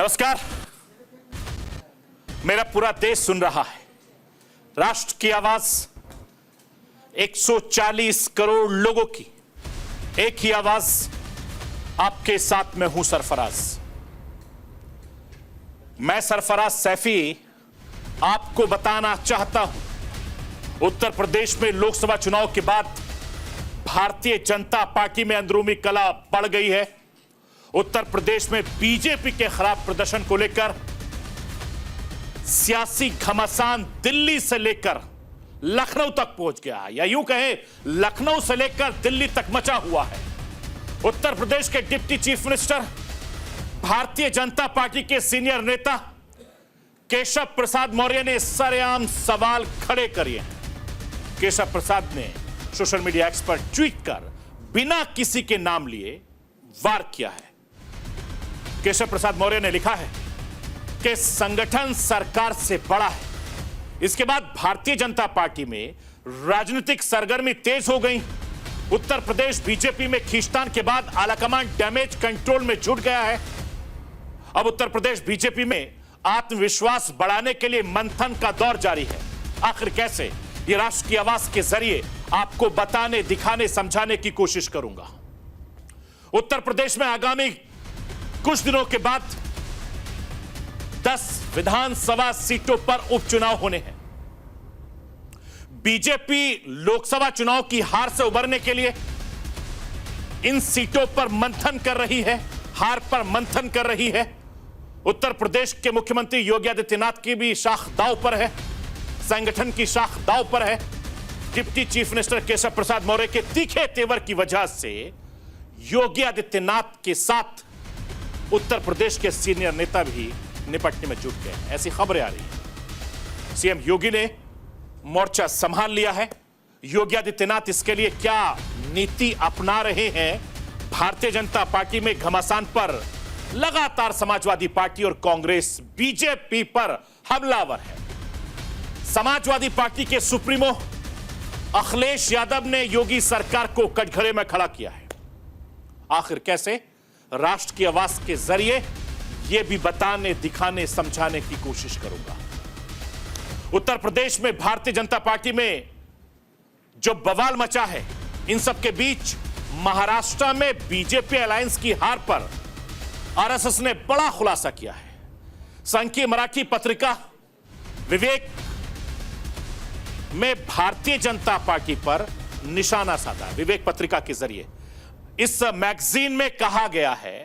नमस्कार। मेरा पूरा देश सुन रहा है। राष्ट्र की आवाज 140 करोड़ लोगों की एक ही आवाज, आपके साथ मैं हूं सरफराज। मैं सरफराज सैफी आपको बताना चाहता हूं, उत्तर प्रदेश में लोकसभा चुनाव के बाद भारतीय जनता पार्टी में अंदरूनी कलह बढ़ गई है। उत्तर प्रदेश में बीजेपी के खिलाफ प्रदर्शन को लेकर सियासी घमासान दिल्ली से लेकर लखनऊ तक पहुंच गया है, या यूं कहें लखनऊ से लेकर दिल्ली तक मचा हुआ है। उत्तर प्रदेश के deputy chief minister, Bharatiya Janata party के सीनियर नेता केशव प्रसाद मौर्य ने सरेआम सवाल खड़े किए हैं। केशव प्रसाद ने सोशल मीडिया एक्स पर ट्वीट कर बिना किसी के नाम लिए वार किया है। केशव प्रसाद मौर्य ने लिखा है कि संगठन सरकार से बड़ा है। इसके बाद भारतीय जनता पार्टी में राजनीतिक सरगर्मी तेज हो गई। उत्तर प्रदेश बीजेपी में खींचतान के बाद आलाकमान डैमेज कंट्रोल में जुट गया है। अब उत्तर प्रदेश बीजेपी में आत्मविश्वास बढ़ाने के लिए मंथन का दौर जारी है। आखिर कैसे, ये राष्ट्र की आवाज के जरिए आपको बताने, दिखाने, समझाने की कोशिश करूंगा। उत्तर प्रदेश में आगामी कुछ दिनों के बाद 10 विधानसभा सीटों पर उपचुनाव होने हैं। बीजेपी लोकसभा चुनाव की हार से उबरने के लिए इन सीटों पर मंथन कर रही है, हार पर मंथन कर रही है। उत्तर प्रदेश के मुख्यमंत्री योगी आदित्यनाथ की भी शाख दांव पर है, संगठन की शाख दांव पर है। Deputy chief minister Keshav Prasad Maurya के तीखे तेवर की वजह से योगी आदित्यनाथ के साथ उत्तर प्रदेश के सीनियर नेता भी निपटने में जुट गए। ऐसी खबरें आ रही हैं। सीएम योगी ने मोर्चा संभाल लिया है। योगी आदित्यनाथ इसके लिए क्या नीति अपना रहे हैं? भारतीय जनता पार्टी में घमासान पर लगातार समाजवादी पार्टी और कांग्रेस बीजेपी पर हमलावर है। समाजवादी पार्टी के सुप्रीमो अखिलेश यादव ने योगी सरकार को कटघरे में खड़ा किया है। आखिर कैसे, राष्ट्र की आवाज के जरिए यह भी बताने, दिखाने, समझाने की कोशिश करूंगा। उत्तर प्रदेश में भारतीय जनता पार्टी में जो बवाल मचा है, इन सब के बीच महाराष्ट्र में बीजेपी अलायंस की हार पर आरएसएस ने बड़ा खुलासा किया है। संघ की मराठी पत्रिका विवेक में भारतीय जनता पार्टी पर निशाना साधा। विवेक पत्रिका के जरिए इस मैगजीन में कहा गया है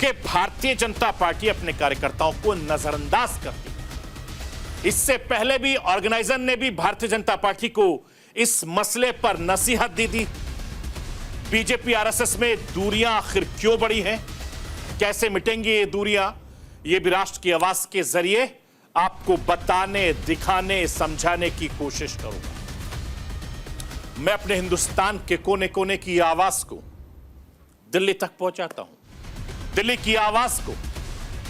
कि भारतीय जनता पार्टी अपने कार्यकर्ताओं को नजरअंदाज करती है। इससे पहले भी ऑर्गेनाइजर ने भी भारतीय जनता पार्टी को इस मसले पर नसीहत दी थी। बीजेपी आरएसएस में दूरियां आखिर क्यों बढ़ी हैं, कैसे मिटेंगी ये दूरियां, ये भी राष्ट्र की आवाज के जरिए आपको बताने, दिखाने, समझाने की कोशिश करूंगा। मैं अपने हिंदुस्तान के कोने कोने की आवाज को दिल्ली तक पहुंचाता हूं। दिल्ली की आवाज को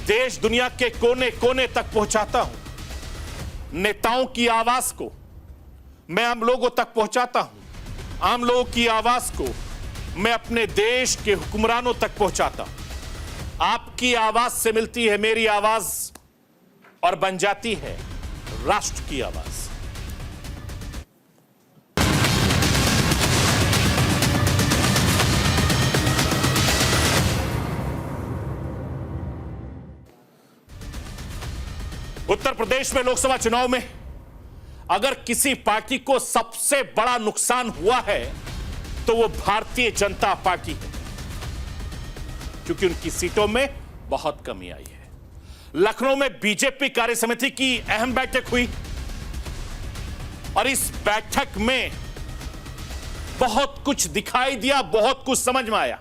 देश दुनिया के कोने कोने तक पहुंचाता हूं। नेताओं की आवाज को मैं आम लोगों तक पहुंचाता हूं। आम लोगों की आवाज को मैं अपने देश के हुक्मरानों तक पहुंचाता हूं। आपकी आवाज से मिलती है मेरी आवाज और बन जाती है राष्ट्र की आवाज। उत्तर प्रदेश में लोकसभा चुनाव में अगर किसी पार्टी को सबसे बड़ा नुकसान हुआ है तो वो भारतीय जनता पार्टी है, क्योंकि उनकी सीटों में बहुत कमी आई है। लखनऊ में बीजेपी कार्य समिति की अहम बैठक हुई और इस बैठक में बहुत कुछ दिखाई दिया, बहुत कुछ समझ में आया।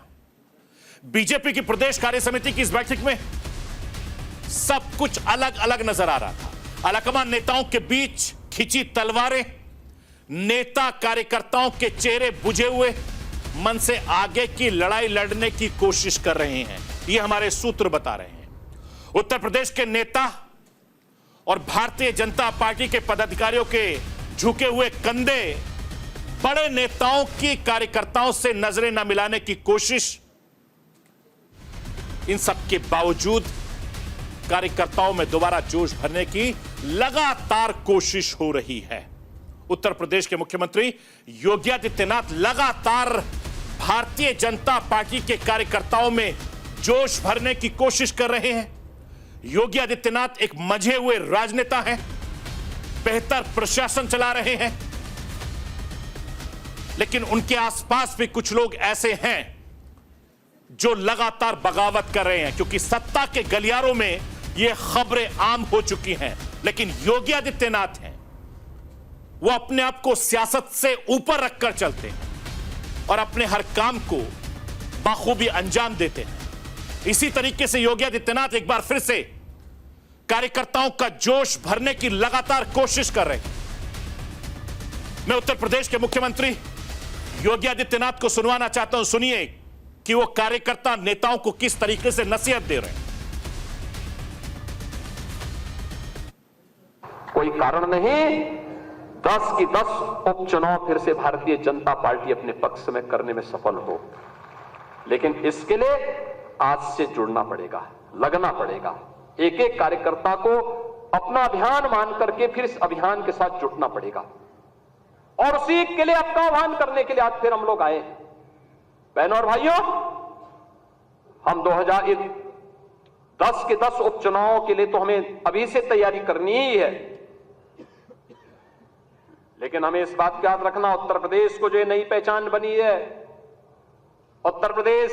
बीजेपी की प्रदेश कार्य समिति की इस बैठक में सब कुछ अलग अलग नजर आ रहा था। आलाकमान नेताओं के बीच खिंची तलवारें, नेता कार्यकर्ताओं के चेहरे बुझे हुए, मन से आगे की लड़ाई लड़ने की कोशिश कर रहे हैं, ये हमारे सूत्र बता रहे हैं। उत्तर प्रदेश के नेता और भारतीय जनता पार्टी के पदाधिकारियों के झुके हुए कंधे बड़े नेताओं की कार्यकर्ताओं से नजरें न मिलाने की कोशिश। इन सब के बावजूद कार्यकर्ताओं में दोबारा जोश भरने की लगातार कोशिश हो रही है। उत्तर प्रदेश के मुख्यमंत्री योगी आदित्यनाथ लगातार भारतीय जनता पार्टी के कार्यकर्ताओं में जोश भरने की कोशिश कर रहे हैं। योगी आदित्यनाथ एक मंझे हुए राजनेता हैं, बेहतर प्रशासन चला रहे हैं, लेकिन उनके आसपास भी कुछ लोग ऐसे हैं जो लगातार बगावत कर रहे हैं, क्योंकि सत्ता के गलियारों में यह खबरें आम हो चुकी हैं। लेकिन योगी आदित्यनाथ हैं, वो अपने आप को सियासत से ऊपर रखकर चलते हैं और अपने हर काम को बखूबी अंजाम देते हैं। इसी तरीके से योगी आदित्यनाथ एक बार फिर से कार्यकर्ताओं का जोश भरने की लगातार कोशिश कर रहे हैं। मैं उत्तर प्रदेश के मुख्यमंत्री योगी आदित्यनाथ को सुनवाना चाहता हूं, सुनिए कि वो कार्यकर्ता नेताओं को किस तरीके से नसीहत दे रहे हैं। कोई कारण नहीं 10 की 10 उपचुनाव फिर से भारतीय जनता पार्टी अपने पक्ष में करने में सफल हो, लेकिन इसके लिए आज से जुड़ना पड़ेगा, लगना पड़ेगा। एक एक कार्यकर्ता को अपना अभियान मान करके फिर इस अभियान के साथ जुटना पड़ेगा और उसी के लिए आपका आह्वान करने के लिए आज फिर हम लोग आए। बहनों और भाइयों, हम 2010 के 10 उपचुनावों के लिए तो हमें अभी से तैयारी करनी ही है, लेकिन हमें इस बात का याद रखना, उत्तर प्रदेश को जो ये नई पहचान बनी है, उत्तर प्रदेश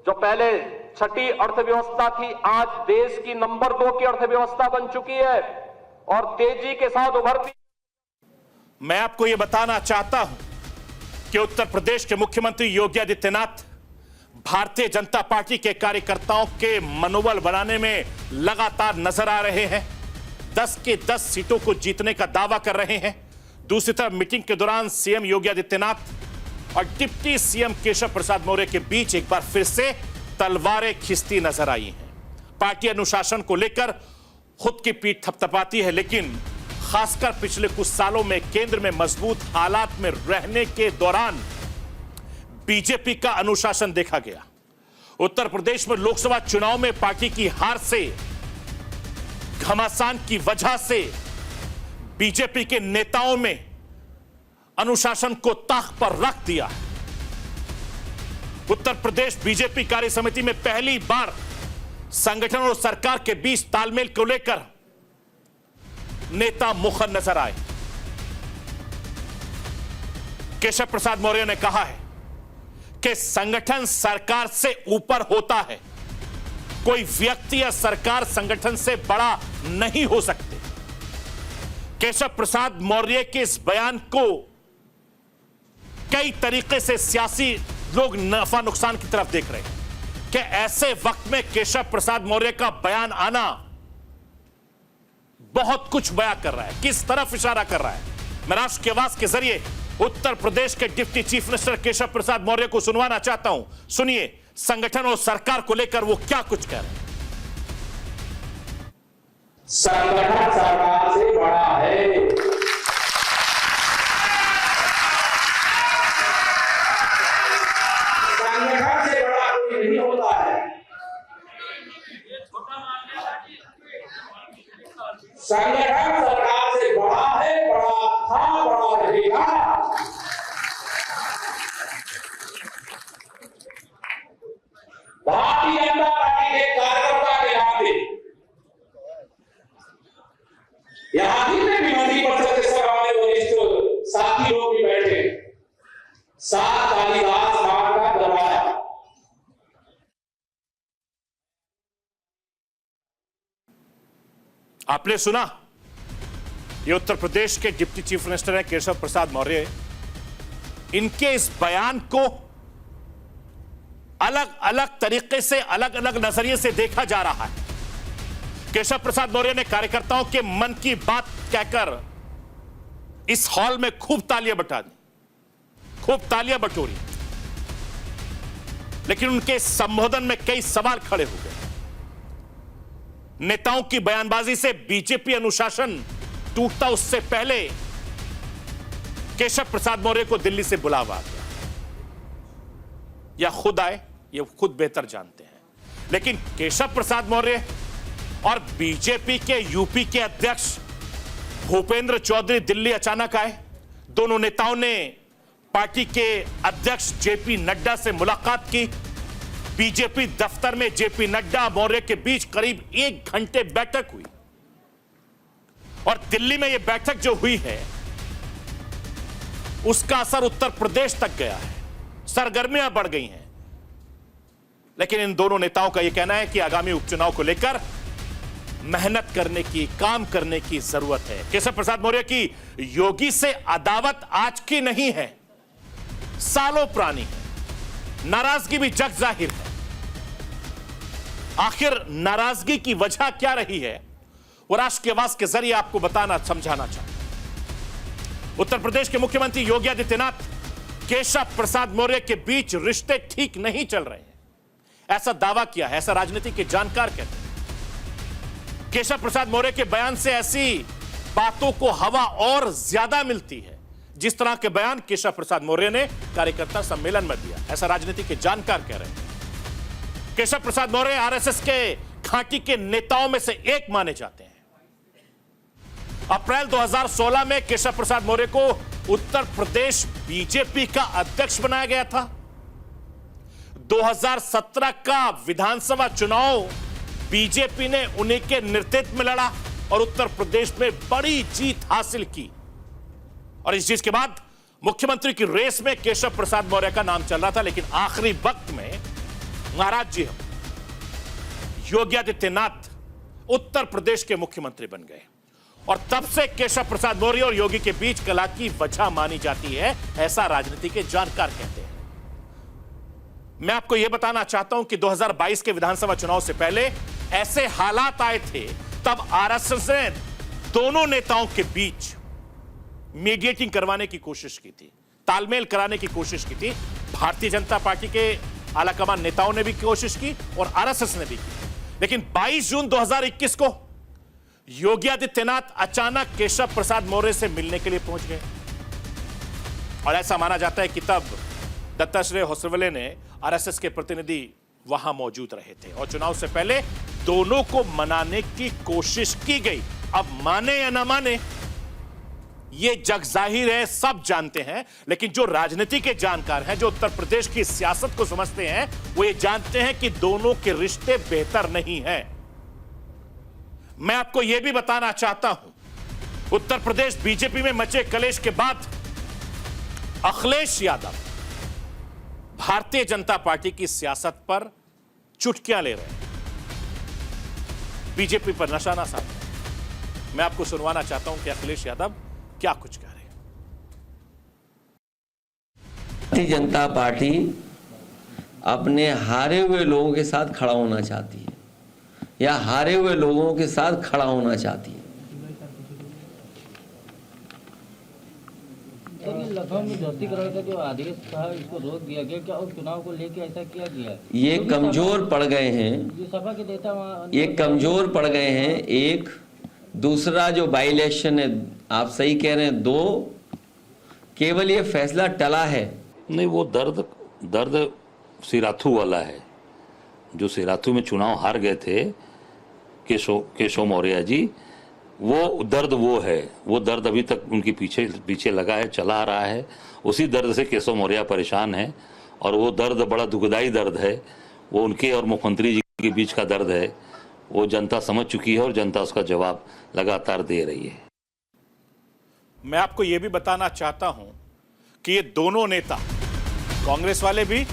जो पहले छठी अर्थव्यवस्था थी, आज देश की नंबर 2 की अर्थव्यवस्था बन चुकी है और तेजी के साथ उभरती। मैं आपको यह बताना चाहता हूं कि उत्तर प्रदेश के मुख्यमंत्री योगी आदित्यनाथ भारतीय जनता पार्टी के कार्यकर्ताओं के मनोबल बनाने में लगातार नजर आ रहे हैं। 10 की 10 सीटों को जीतने का दावा कर रहे हैं। दूसरी तरफ मीटिंग के दौरान सीएम योगी आदित्यनाथ और डिप्टी सीएम केशव प्रसाद मौर्य के बीच एक बार फिर से तलवारें खिंचती नजर आई हैं। पार्टी अनुशासन को लेकर खुद की पीठ थपथपाती है, लेकिन खासकर पिछले कुछ सालों में केंद्र में मजबूत हालात में रहने के दौरान बीजेपी का अनुशासन देखा गया। उत्तर प्रदेश में लोकसभा चुनाव में पार्टी की हार से, घमासान की वजह से बीजेपी के नेताओं में अनुशासन को ताक पर रख दिया। उत्तर प्रदेश बीजेपी कार्य समिति में पहली बार संगठन और सरकार के बीच तालमेल को लेकर नेता मुखर नजर आए। केशव प्रसाद मौर्य ने कहा है कि संगठन सरकार से ऊपर होता है, कोई व्यक्ति या सरकार संगठन से बड़ा नहीं हो सकते। केशव प्रसाद मौर्य के इस बयान को कई तरीके से सियासी लोग नफा नुकसान की तरफ देख रहे हैं कि ऐसे वक्त में केशव प्रसाद मौर्य का बयान आना बहुत कुछ बयां कर रहा है, किस तरफ इशारा कर रहा है। मैं राष्ट्र की आवाज के जरिए उत्तर प्रदेश के deputy chief minister Keshav Prasad Maurya को सुनवाना चाहता हूं, सुनिए संगठन और सरकार को लेकर वो क्या कुछ कह रहे हैं। संगठन सरकार से बड़ा है। संगठन से बड़ा कोई नहीं होता है। संगठन सरकार से बड़ा है, बड़ा था, बड़ा रहेगा। भारतीय जनता पार्टी के कार्यकर्ता के नाते यहां जितने भी मंत्री परिषद के सभा में वरिष्ठ साथी लोग भी बैठे, 7 कालिदास मार्ग का दरवाजा। आपने सुना, ये उत्तर प्रदेश के डिप्टी चीफ मिनिस्टर हैं केशव प्रसाद मौर्य। इनके इस बयान को अलग अलग तरीके से, अलग अलग नजरिए से देखा जा रहा है। केशव प्रसाद मौर्य ने कार्यकर्ताओं के मन की बात कहकर इस हॉल में खूब तालियां बटा दी, खूब तालियां बटोरी, लेकिन उनके संबोधन में कई सवाल खड़े हो गए। नेताओं की बयानबाजी से बीजेपी अनुशासन टूटता उससे पहले केशव प्रसाद मौर्य को दिल्ली से बुलावा गया, या खुद आए, ये खुद बेहतर जानते हैं। लेकिन केशव प्रसाद मौर्य और बीजेपी के यूपी के अध्यक्ष भूपेंद्र चौधरी दिल्ली अचानक आए। दोनों नेताओं ने पार्टी के अध्यक्ष जेपी नड्डा से मुलाकात की। बीजेपी दफ्तर में जेपी नड्डा मौर्य के बीच करीब 1 घंटे बैठक हुई और दिल्ली में यह बैठक जो हुई है उसका असर उत्तर प्रदेश तक गया है। सरगर्मियां बढ़ गई हैं। लेकिन इन दोनों नेताओं का यह कहना है कि आगामी उपचुनाव को लेकर मेहनत करने की, काम करने की जरूरत है। केशव प्रसाद मौर्य की योगी से अदावत आज की नहीं है, सालों पुरानी है। नाराजगी भी जग जाहिर है। आखिर नाराजगी की वजह क्या रही है, वो राष्ट्र की आवाज के जरिए आपको बताना, समझाना चाहूं। उत्तर प्रदेश के मुख्यमंत्री योगी आदित्यनाथ केशव प्रसाद मौर्य के बीच रिश्ते ठीक नहीं चल रहे हैं, ऐसा दावा किया है। ऐसा राजनीति के जानकार कहते हैं। केशव प्रसाद मौर्य के बयान से ऐसी बातों को हवा और ज्यादा मिलती है, जिस तरह के बयान केशव प्रसाद मौर्य ने कार्यकर्ता सम्मेलन में दिया। ऐसा राजनीति के जानकार कह रहे हैं। केशव प्रसाद मौर्य आरएसएस के घाटी के नेताओं में से एक माने जाते हैं। अप्रैल 2016 में केशव प्रसाद मौर्य को उत्तर प्रदेश बीजेपी का अध्यक्ष बनाया गया था। 2017 का विधानसभा चुनाव बीजेपी ने उन्हीं के नेतृत्व में लड़ा और उत्तर प्रदेश में बड़ी जीत हासिल की। और इस चीज के बाद मुख्यमंत्री की रेस में केशव प्रसाद मौर्य का नाम चल रहा था। लेकिन आखिरी वक्त में महाराज जी हम योगी आदित्यनाथ उत्तर प्रदेश के मुख्यमंत्री बन गए और तब से केशव प्रसाद मौर्य और योगी के बीच कलह की वजह मानी जाती है, ऐसा राजनीति के जानकार कहते हैं। मैं आपको यह बताना चाहता हूं कि 2022 के विधानसभा चुनाव से पहले ऐसे हालात आए थे, तब आरएसएस ने दोनों नेताओं के बीच मीडिएटिंग करवाने की कोशिश की थी, तालमेल कराने की कोशिश की थी। भारतीय जनता पार्टी के आलाकमान नेताओं ने भी कोशिश की और आरएसएस ने भी की। लेकिन 22 जून 2021 को योगी आदित्यनाथ अचानक केशव प्रसाद मौर्य से मिलने के लिए पहुंच गए और ऐसा माना जाता है कि तब दत्तात्रेय होसरवले ने आरएसएस के प्रतिनिधि वहां मौजूद रहे थे और चुनाव से पहले दोनों को मनाने की कोशिश की गई। अब माने या ना माने ये जग जाहिर है, सब जानते हैं। लेकिन जो राजनीति के जानकार हैं, जो उत्तर प्रदेश की सियासत को समझते हैं, वो ये जानते हैं कि दोनों के रिश्ते बेहतर नहीं हैं। मैं आपको यह भी बताना चाहता हूं, उत्तर प्रदेश बीजेपी में मचे कलेश के बाद अखिलेश यादव भारतीय जनता पार्टी की सियासत पर चुटकियां ले रहे हैं, बीजेपी पर निशाना साध। मैं आपको सुनवाना चाहता हूं कि अखिलेश यादव क्या कुछ कह रहे हैं। भारतीय जनता पार्टी अपने हारे हुए लोगों के साथ खड़ा होना चाहती है या हारे हुए लोगों के साथ खड़ा होना चाहती है। लखनऊ में ध्वस्तीकरण का जो आदेश था, इसको रोक दिया गया, क्या उस चुनाव को लेकर ऐसा किया गया? ये कमजोर पड़ गए हैं, जो सपा के नेता ये कमजोर पड़ गए हैं। एक दूसरा जो बाई इलेक्शन है, आप सही कह रहे हैं, 2 केवल ये फैसला टला है। नहीं, वो दर्द सिराथू वाला है। जो सिराथू में चुनाव हार गए थे केशव मौर्य जी, वो दर्द वो है। वो दर्द अभी तक उनके पीछे लगा है, चला आ रहा है। उसी दर्द से केशव मौर्य परेशान है और वो दर्द बड़ा दुखदाई दर्द है। वो उनके और मुख्यमंत्री जी के बीच का दर्द है। वो जनता समझ चुकी है और जनता उसका जवाब लगातार दे रही है। मैं आपको यह भी बताना चाहता हूं कि ये दोनों नेता, कांग्रेस वाले भी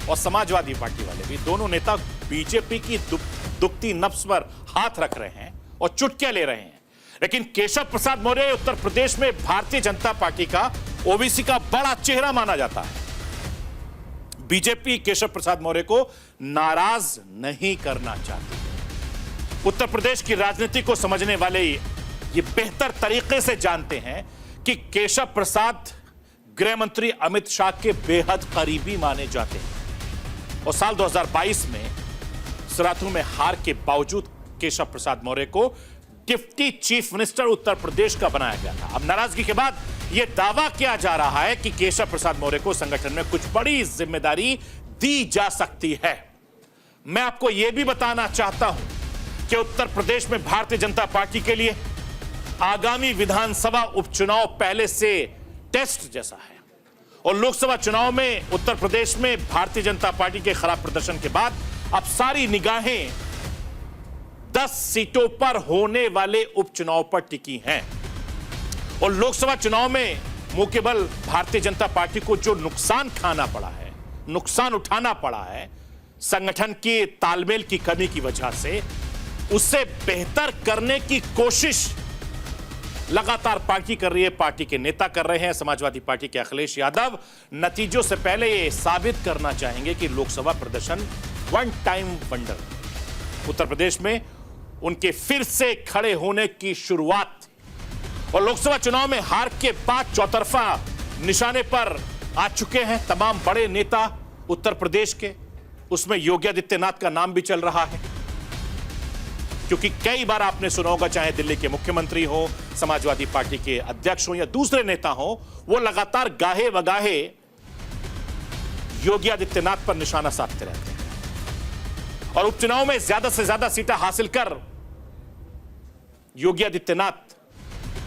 और समाजवादी पार्टी वाले भी, दोनों नेता बीजेपी की दुखती नब्ज पर हाथ रख रहे हैं और चुटकियां ले रहे हैं। लेकिन केशव प्रसाद मौर्य उत्तर प्रदेश में भारतीय जनता पार्टी का, ओबीसी का बड़ा चेहरा माना जाता है। बीजेपी केशव प्रसाद मौर्य को नाराज नहीं करना चाहती। उत्तर प्रदेश की राजनीति को समझने वाले ये बेहतर तरीके से जानते हैं कि केशव प्रसाद गृह मंत्री अमित शाह के बेहद करीबी माने जाते हैं और साल 2022 में सिराथू में हार के बावजूद केशव प्रसाद मौर्य को deputy chief minister Uttar Pradesh का बनाया गया था। अब नाराजगी के बाद यह दावा किया जा रहा है कि केशव प्रसाद मौर्य को संगठन में कुछ बड़ी जिम्मेदारी दी जा सकती है। मैं आपको यह भी बताना चाहता हूं कि उत्तर प्रदेश में भारतीय जनता पार्टी के लिए आगामी विधानसभा उपचुनाव पहले से टेस्ट जैसा है और लोकसभा चुनाव में उत्तर प्रदेश में भारतीय जनता पार्टी के खराब प्रदर्शन के बाद अब सारी निगाहें 10 सीटों पर होने वाले उपचुनाव पर टिकी हैं और लोकसभा चुनाव में मुंह के बल भारतीय जनता पार्टी को जो नुकसान खाना पड़ा है, नुकसान उठाना पड़ा है संगठन के तालमेल की कमी की वजह से, उससे बेहतर करने की कोशिश लगातार पार्टी कर रही है, पार्टी के नेता कर रहे हैं। समाजवादी पार्टी के अखिलेश यादव नतीजों से पहले ये साबित करना चाहेंगे कि लोकसभा प्रदर्शन one time wonder, Uttar Pradesh में उनके फिर से खड़े होने की शुरुआत और लोकसभा चुनाव में हार के बाद चौतरफा निशाने पर आ चुके हैं तमाम बड़े नेता उत्तर प्रदेश के, उसमें योगी आदित्यनाथ का नाम भी चल रहा है क्योंकि कई बार आपने सुना होगा, चाहे दिल्ली के मुख्यमंत्री हो, समाजवादी पार्टी के अध्यक्ष हो या दूसरे नेता हो, वो लगातार गाहे बगाहे योगी आदित्यनाथ पर निशाना साधते रहते हैं और उपचुनाव में ज्यादा से ज्यादा सीटें हासिल कर योगी आदित्यनाथ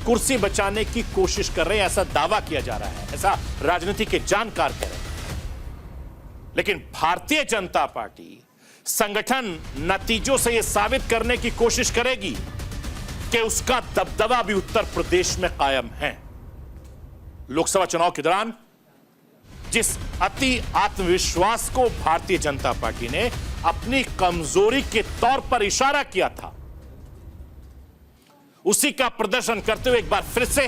कुर्सी बचाने की कोशिश कर रहे हैं, ऐसा दावा किया जा रहा है, ऐसा राजनीति के जानकार कह रहे हैं। लेकिन भारतीय जनता पार्टी संगठन नतीजों से यह साबित करने की कोशिश करेगी कि उसका दबदबा भी उत्तर प्रदेश में कायम है। लोकसभा चुनाव के दौरान जिस अति आत्मविश्वास को भारतीय जनता पार्टी ने अपनी कमजोरी के तौर पर इशारा किया था, उसी का प्रदर्शन करते हुए एक बार फिर से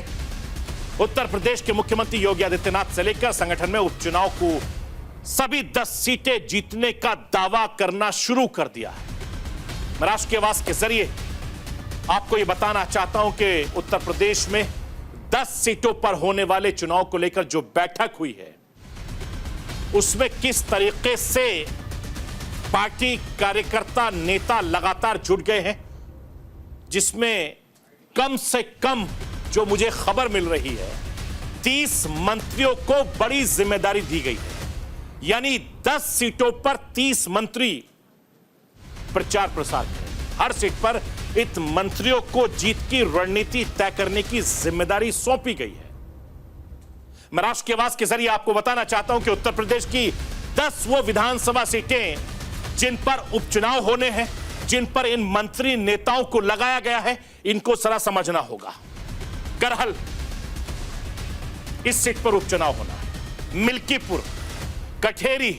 उत्तर प्रदेश के मुख्यमंत्री योगी आदित्यनाथ से लेकर संगठन में उपचुनाव को सभी 10 सीटें जीतने का दावा करना शुरू कर दिया है। मैं राष्ट्र की आवाज के जरिए आपको यह बताना चाहता हूं कि उत्तर प्रदेश में 10 सीटों पर होने वाले चुनाव को लेकर जो बैठक हुई है उसमें किस तरीके से पार्टी कार्यकर्ता नेता लगातार जुट गए हैं, जिसमें कम से कम जो मुझे खबर मिल रही है 30 मंत्रियों को बड़ी जिम्मेदारी दी गई है, यानी 10 सीटों पर 30 मंत्री प्रचार प्रसार करें। हर सीट पर इत मंत्रियों को जीत की रणनीति तय करने की जिम्मेदारी सौंपी गई है। मैं राष्ट्र की आवाज के जरिए आपको बताना चाहता हूं कि उत्तर प्रदेश की 10 वो विधानसभा सीटें जिन पर उपचुनाव होने हैं, जिन पर इन मंत्री नेताओं को लगाया गया है, इनको जरा समझना होगा। करहल, इस सीट पर उपचुनाव होना है। मिल्कीपुर, कठेरी,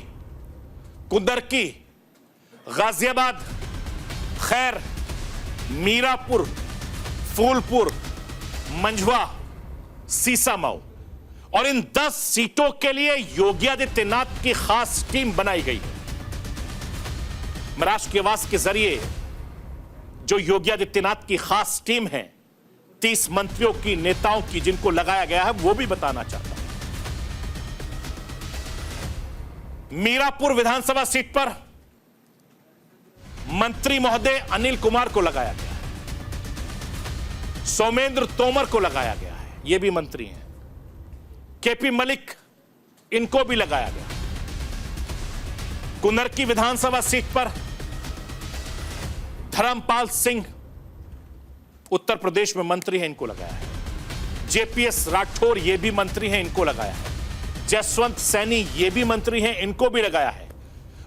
कुंदरकी, गाजियाबाद, खैर, मीरापुर, फूलपुर, मंझवा, सीसामऊ और इन 10 सीटों के लिए योगी आदित्यनाथ की खास टीम बनाई गई है। मैं राष्ट्र की आवाज के जरिए जो योगी आदित्यनाथ की खास टीम है 30 मंत्रियों की, नेताओं की, जिनको लगाया गया है, वो भी बताना चाहता हूं। मीरापुर विधानसभा सीट पर मंत्री महोदय अनिल कुमार को लगाया गया है, सोमेंद्र तोमर को लगाया गया है, ये भी मंत्री हैं, केपी मलिक, इनको भी लगाया गया। कुंदरकी विधानसभा सीट पर धर्मपाल सिंह उत्तर प्रदेश में मंत्री हैं, इनको लगाया है। जेपीएस राठौर ये भी मंत्री हैं, इनको लगाया है। जसवंत सैनी ये भी मंत्री हैं, इनको भी लगाया है।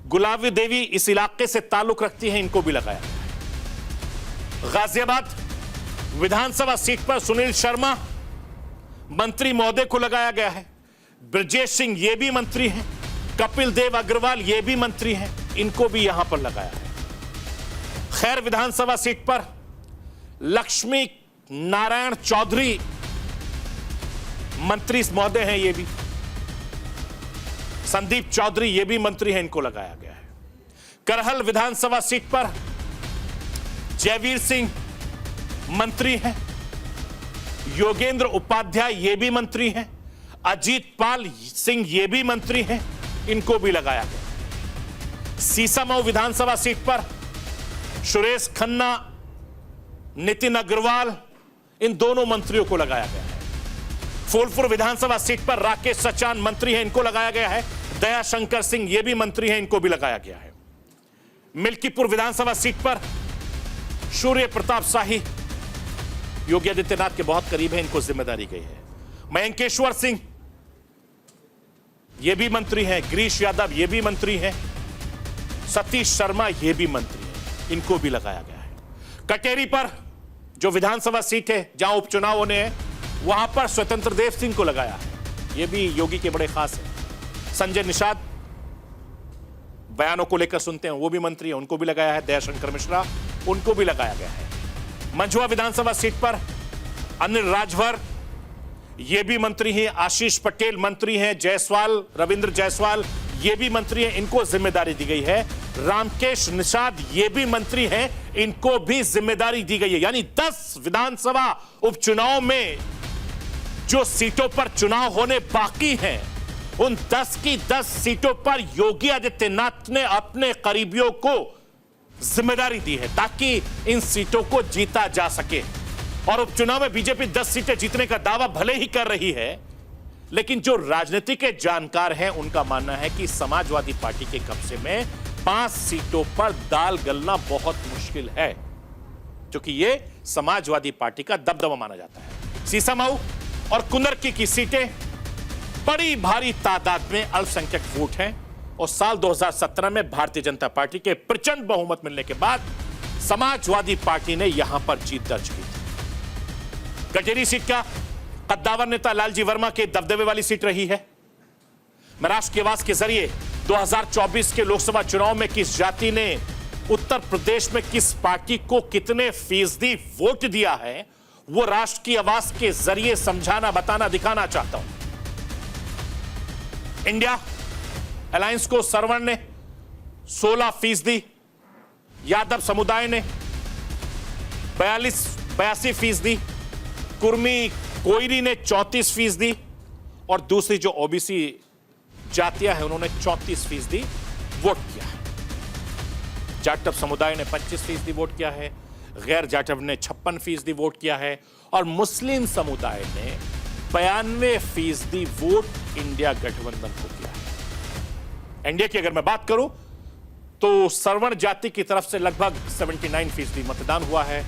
गुलाबी देवी इस इलाके से ताल्लुक रखती हैं, इनको भी लगाया है। गाजियाबाद विधानसभा सीट पर सुनील शर्मा मंत्री महोदय को लगाया गया है। ब्रजेश सिंह ये भी मंत्री हैं। कपिल देव अग्रवाल ये भी मंत्री हैं, इनको भी यहां पर लगाया है। खैर विधानसभा सीट पर लक्ष्मी नारायण चौधरी मंत्री महोदय हैं, ये भी। संदीप चौधरी ये भी मंत्री हैं, इनको लगाया गया है। करहल विधानसभा सीट पर जयवीर सिंह मंत्री हैं। योगेंद्र उपाध्याय ये भी मंत्री हैं। अजीत पाल सिंह ये भी मंत्री हैं, इनको भी लगाया गया। सीसामऊ विधानसभा सीट पर सुरेश खन्ना, नितिन अग्रवाल, इन दोनों मंत्रियों को लगाया गया है। फूलपुर विधानसभा सीट पर राकेश सचान मंत्री हैं, इनको लगाया गया है। दया शंकर सिंह ये भी मंत्री हैं, इनको भी लगाया गया है। मिल्कीपुर विधानसभा सीट पर सूर्य प्रताप शाही योगी आदित्यनाथ के बहुत करीब है, इनको जिम्मेदारी गई है। मयंकेश्वर सिंह ये भी मंत्री हैं, गिरीश यादव ये भी मंत्री हैं, सतीश शर्मा ये भी मंत्री हैं, इनको भी लगाया गया है। कटेरी पर जो विधानसभा सीट है जहां उपचुनाव होने हैं, वहां पर स्वतंत्र देव सिंह को लगाया है, ये भी योगी के बड़े खास है। संजय निषाद बयानों को लेकर सुनते हैं, वो भी मंत्री है, उनको भी लगाया है। दयाशंकर मिश्रा, उनको भी लगाया गया है। मंझुआ विधानसभा सीट पर अनिल राजभर ये भी मंत्री हैं। आशीष पटेल मंत्री हैं। जायसवाल, रविंद्र जायसवाल ये भी मंत्री हैं, इनको जिम्मेदारी दी गई है। रामकेश निषाद ये भी मंत्री हैं, इनको भी जिम्मेदारी दी गई है। यानी 10 विधानसभा उपचुनाव में जो सीटों पर चुनाव होने बाकी हैं, उन 10 की 10 सीटों पर योगी आदित्यनाथ ने अपने करीबियों को जिम्मेदारी दी है ताकि इन सीटों को जीता जा सके। और उपचुनाव में बीजेपी 10 सीटें जीतने का दावा भले ही कर रही है, लेकिन जो राजनीति के जानकार हैं उनका मानना है कि समाजवादी पार्टी के कब्जे में 5 सीटों पर दाल गलना बहुत मुश्किल है, क्योंकि यह समाजवादी पार्टी का दबदबा माना जाता है। सीसामाऊ और कुंदरकी की सीटें बड़ी भारी तादाद में अल्पसंख्यक वोट हैं और साल 2017 में भारतीय जनता पार्टी के प्रचंड बहुमत मिलने के बाद समाजवादी पार्टी ने यहां पर जीत दर्ज की थी। कटेरी सीट का कद्दावर नेता लालजी वर्मा के दबदबे वाली सीट रही है। मैं राष्ट्र की आवाज के जरिए 2024 के लोकसभा चुनाव में किस जाति ने उत्तर प्रदेश में किस पार्टी को कितने फीसदी वोट दिया है, वो राष्ट्र की आवाज के जरिए समझाना, बताना, दिखाना चाहता हूं। इंडिया अलायंस को सरवण ने 16%, यादव समुदाय ने 82%, कुर्मी कोयरी ने 34% और दूसरी जो ओबीसी जातियां हैं उन्होंने 34% वोट किया है। जाटव समुदाय ने 25% वोट किया है, गैर जाटव ने 56% वोट किया है और मुस्लिम समुदाय ने 92% वोट इंडिया गठबंधन को किया है। एनडीए की अगर मैं बात करूं तो सरवण जाति की तरफ से लगभग 79% मतदान हुआ है,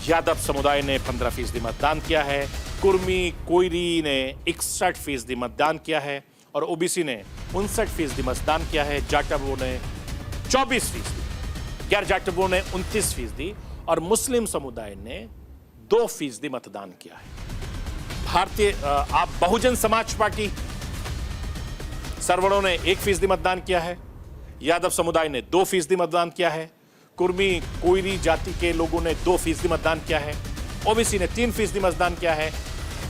यादव समुदाय ने 15% मतदान किया है, कुर्मी कोयरी ने 61% मतदान किया है और ओबीसी ने 59% मतदान किया है, जाटवों ने 24%, गैर जाटवों ने 29% और मुस्लिम समुदाय ने 2% मतदान किया है। आप बहुजन समाज पार्टी सरवणों ने 1% मतदान किया है, यादव समुदाय ने 2% मतदान किया है, कुर्मी कोयरी जाति के लोगों ने 2% मतदान किया है, ओबीसी ने 3% मतदान किया है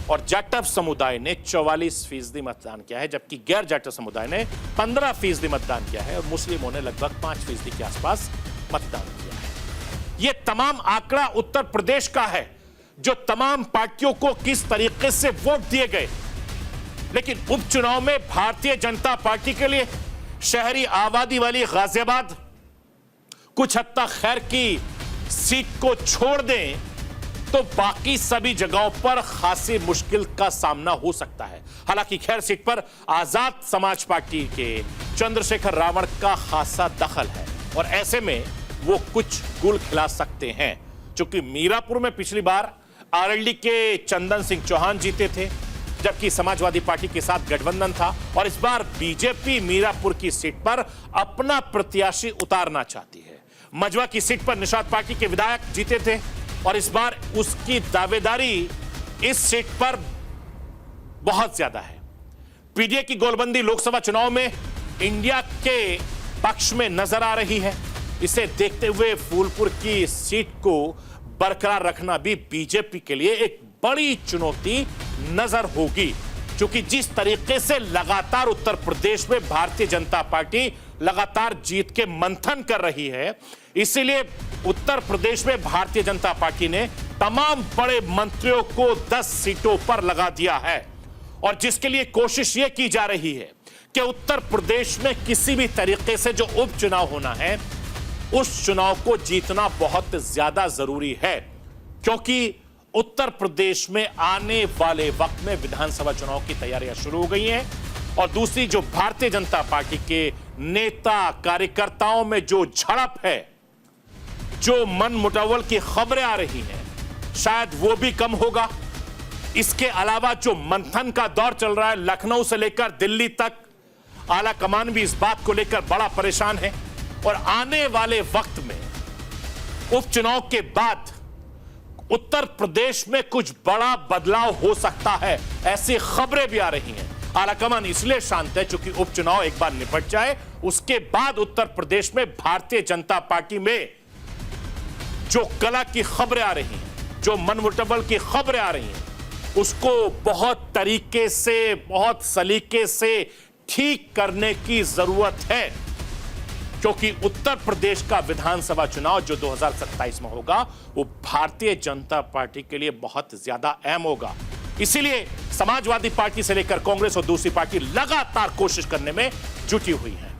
और जाटव समुदाय ने 44% मतदान किया है, जबकि गैर जाटव समुदाय ने 15% मतदान किया है और मुस्लिमों ने लगभग 5% के आसपास मतदान किया है। यह तमाम आंकड़ा उत्तर प्रदेश का है, जो तमाम पार्टियों को किस तरीके से वोट दिए गए। लेकिन उपचुनाव में भारतीय जनता पार्टी के लिए शहरी आबादी वाली गाजियाबाद, कुछ हद तक खैर की सीट को छोड़ दें तो बाकी सभी जगहों पर खासी मुश्किल का सामना हो सकता है। हालांकि खैर सीट पर आजाद समाज पार्टी के चंद्रशेखर रावण का खासा दखल है और ऐसे में वो कुछ गुल खिला सकते हैं, क्योंकि मीरापुर में पिछली बार आरएलडी के चंदन सिंह चौहान जीते थे, जबकि समाजवादी पार्टी के साथ गठबंधन था और इस बार बीजेपी मीरापुर की सीट पर अपना प्रत्याशी उतारना चाहती है। मझवा की सीट पर निषाद पार्टी के विधायक जीते थे और इस बार उसकी दावेदारी इस सीट पर बहुत ज्यादा है। पीडीए की गोलबंदी लोकसभा चुनाव में इंडिया के पक्ष में नजर आ रही है। इसे देखते हुए फूलपुर की सीट को बरकरार रखना भी बीजेपी के लिए एक बड़ी चुनौती नजर होगी, क्योंकि जिस तरीके से लगातार उत्तर प्रदेश में भारतीय जनता पार्टी लगातार जीत के मंथन कर रही है, इसीलिए उत्तर प्रदेश में भारतीय जनता पार्टी ने तमाम बड़े मंत्रियों को 10 सीटों पर लगा दिया है और जिसके लिए कोशिश यह की जा रही है कि उत्तर प्रदेश में किसी भी तरीके से जो उपचुनाव होना है उस चुनाव को जीतना बहुत ज्यादा जरूरी है, क्योंकि उत्तर प्रदेश में आने वाले वक्त में विधानसभा चुनाव की तैयारियां शुरू हो गई हैं और दूसरी जो भारतीय जनता पार्टी के नेता कार्यकर्ताओं में जो झड़प है, जो मन मुटावल की खबरें आ रही हैं शायद वो भी कम होगा। इसके अलावा जो मंथन का दौर चल रहा है लखनऊ से लेकर दिल्ली तक, आला कमान भी इस बात को लेकर बड़ा परेशान है और आने वाले वक्त में उपचुनाव के बाद उत्तर प्रदेश में कुछ बड़ा बदलाव हो सकता है, ऐसी खबरें भी आ रही हैं। आलाकमान इसलिए शांत है क्योंकि उपचुनाव एक बार निपट जाए उसके बाद उत्तर प्रदेश में भारतीय जनता पार्टी में जो कला की खबरें आ रही हैं, जो मनमुटावल की खबरें आ रही हैं, उसको बहुत तरीके से, बहुत सलीके से ठीक करने की जरूरत है क्योंकि उत्तर प्रदेश का विधानसभा चुनाव जो 2027 में होगा वो भारतीय जनता पार्टी के लिए बहुत ज्यादा अहम होगा। इसीलिए समाजवादी पार्टी से लेकर कांग्रेस और दूसरी पार्टी लगातार कोशिश करने में जुटी हुई है।